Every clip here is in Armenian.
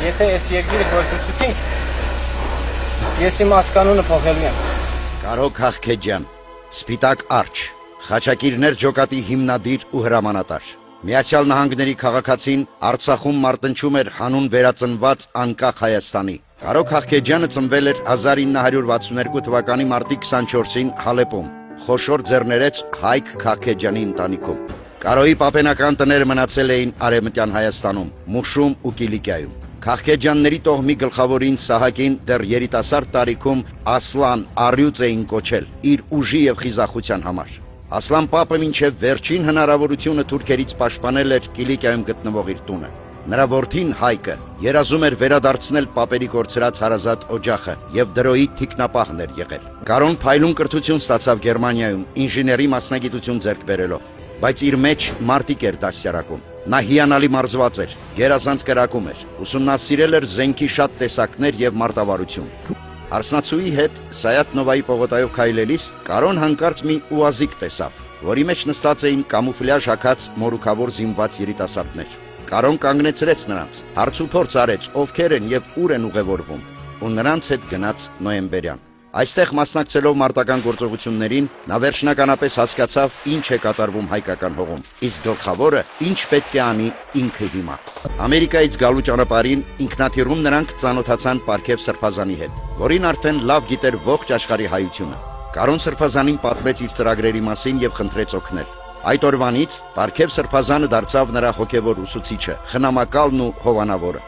Եթե այս երկիրը գործեցուցին, ես իմ ասկանունը փոխելու եմ։ Կարո Քաղքեջյան, Սպիտակ Արջ, Խաչակիրներ ջոկատի հիմնադիր ու հրամանատար։ Միացյալ Նահանգների քաղաքացին Արցախում մարտնչում էր հանուն վերածնված անկախ Հայաստանի։ Կարո Քաղքեջյանը ծնվել էր 1962 թվականի մարտի 24-ին Հալեպում, խոշոր ձեռներեց Հայկ Քաղքեջյանի ընտանիքում։ Կարոյի պապենական տները մնացել էին Արևմտյան Հայաստանում, Մուշում ու Կիլիկիայում։ Քաղքեջյանների տոհմի գլխավորին Սահակին դեռ երիտասարդ տարիքում Ասլան առյուծ էին կոչել իր ուժի եւ խիզախության համար։ Ասլան պապը մինչև վերջին հնարավորությունը թուրքերից պաշտպանել էր Կիլիկիայում գտնվող իր տունը։ Նրա որդին Հայկը երազում էր վերադարձնել պապերի կորցրած հարազատ օջախը եւ դրոյի թիկնապահն էր եղել։ Կարոն փայլուն կրթություն ստացավ Գերմանիայում, ինժեների մասնագիտություն ձեռք բերելով, բայց իր մեջ մարտիկ էր դաստիարակում։ Նա հիանալի մարզված էր, գերազանց կրակում էր, ուսումնասիրել էր զենքի շատ տեսակներ եւ մարտավարություն։ Հարսնացուի հետ Սայաթ Նովայի պողոտայով քայլելիս Կարոն հանկարծ մի ուազիկ տեսավ, որի մեջ նստած էին կամուֆլյաժ հագած մորուքավոր զինված երիտասարդներ։ Կարոն կանգնեցրեց նրանց, հարցուփորձ արեց ովքեր են եւ ուր են ուղևորվում, ու նրանց հետ գնաց Նոյեմբերյան։ Այստեղ մասնակցելով մարտական գործողություններին, նա վերջնականապես հասկացավ ինչ է կատարվում հայկական հողում, իսկ գլխավորը ինչ պետք է անի ինքը հիմա։ Ամերիկայից գալու ճանապարհին ինքնաթիռում նրանք ծանոթացան Պարքև Սրբազանի հետ, որին արդեն լավ գիտեր ողջ աշխարհի հայությունը։ Կարոն Սրբազանին պատմեց իր ծրագրերի մասին եւ խնդրեց օգնել։ Այդ օրվանից Պարքև Սրբազանը դարձավ նրա հոգևոր ուսուցիչը, խնամակալն ու հովանավորը։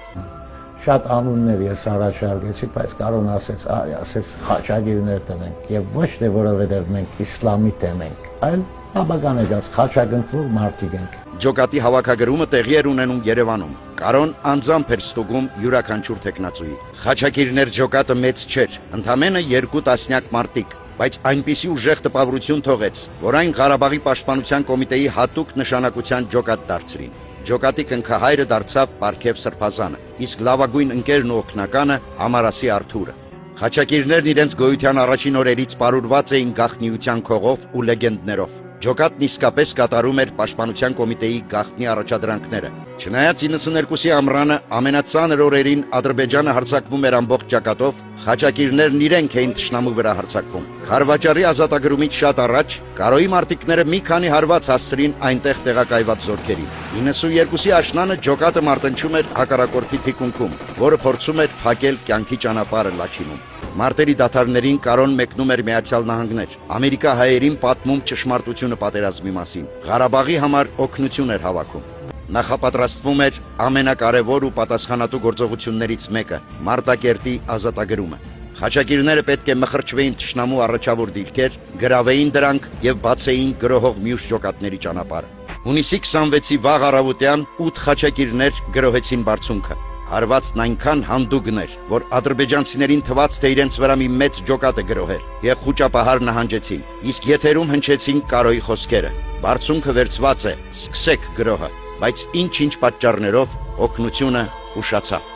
Շատ անուններ ես առաջարկեցի, բայց Կարոն ասեց, արի, ասեց խաչագիրներ տնենք եւ ոչ թե որովհետեւ մենք իսլամի դեմ ենք, այլ բաբական է դարձ խաչագնտվող մարդիկ ենք։ Ջոկատի հավաքագրումը տեղի էր ունենում Երևանում։ Կարոն անձամբ էր ստուգում յուրաքանչյուր տեխնացուի։ Խաչակիրներ ջոկատը մեծ չէր, ընդամենը 2 տասնյակ մարդիկ, բայց այնպիսի ուժեղ տպավորություն թողեց, որ այն Ղարաբաղի պաշտպանության կոմիտեի հատուկ նշանակության ջոկատ դարձրին։ Ջոկատի կնքահայրը դարձավ Պարքև Սրբազանը, իսկ լավագույն ընկերն ու օգնականը Ամարասի Արթուրը։ Խաչակիրներն իրենց գոյության առաջին օրերից պարուրված էին գաղտնիության քողով ու լեգենդներով։ Ջոկատն իսկապես կատարում էր պաշտպանության կոմիտեի գաղտնի առաջադրանքները։ Չնայած 92-ի ամռանը ամենածանր օրերին Ադրբեջանը հարձակվում էր ամբողջ ճակատով, խաչակիրներն իրենք էին թշնամու վրա հարձակվում։ Խարվաճարի ազատագրումից շատ առաջ Կարոյի մարտիկները մի քանի հարված հասցրին այնտեղ տեղակայված զորքերին։ 92-ի աշնանը ջոկատը մարտնչում էր հակառակորդի թիկունքում, որը փորձում էր փակել կյանքի ճանապարհը Լաչինում։ Մարտերի դադարներին Կարոն մեկնում էր Միացյալ Նահանգներ, Ամերիկա հայերին պատմում ճշմարտությունը պատերազմի մասին, Ղարաբաղի համար օգնություն էր հավաքում։ Նախապատրաստվում էր ամենակարևոր ու պատասխանատու գործողություններից մեկը՝ Մարտակերտի ազատագրումը։ Խաչակիրները պետք է մխրճվեին թշնամու առաջավոր դիրքեր, գրավեին դրանք եւ բացեին գրոհող մյուս ջոկատների ճանապարհը։ Հունիսի 26-ի վաղ առավոտյան 8 խաչակիրներ գրոհեցին բարձունքը։ Հարվածն այնքան հանդուգն էր, որ ադրբեջանցիներին թվաց, թե իրենց վրա մի մեծ ջոկատ է գրոհել, եւ խուճապահար նահանջեցին, իսկ եթերում հնչեցին Կարոյի խոսքերը. «Բարձունքը վերցված է, սկսեք գրոհը», բայց ինչ-ինչ պատճառներով օգնությունը ուշացավ։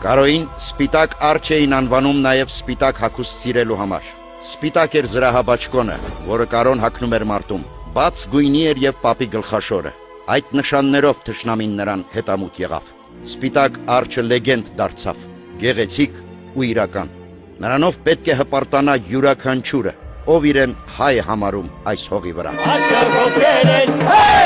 Կարոյին Սպիտակ Արջ էին անվանում նաեւ սպիտակ հագուստ սիրելու համար։ Սպիտակ էր զրահաբաճկոնը, որը Կարոն հագնում էր մարտում, բաց գույնի էր եւ պապի գլխաշորը։ Այդ նշաններով թշնամին նրան հետամուտ եղավ։ Սպիտակ Արջը լեգենդ դարձավ, գեղեցիկ ու իրական։ Նրանով պետք է հպարտանա յուրաքանչյուրը, ով իրեն հայ է համարում այս հողի վրա։ Hey!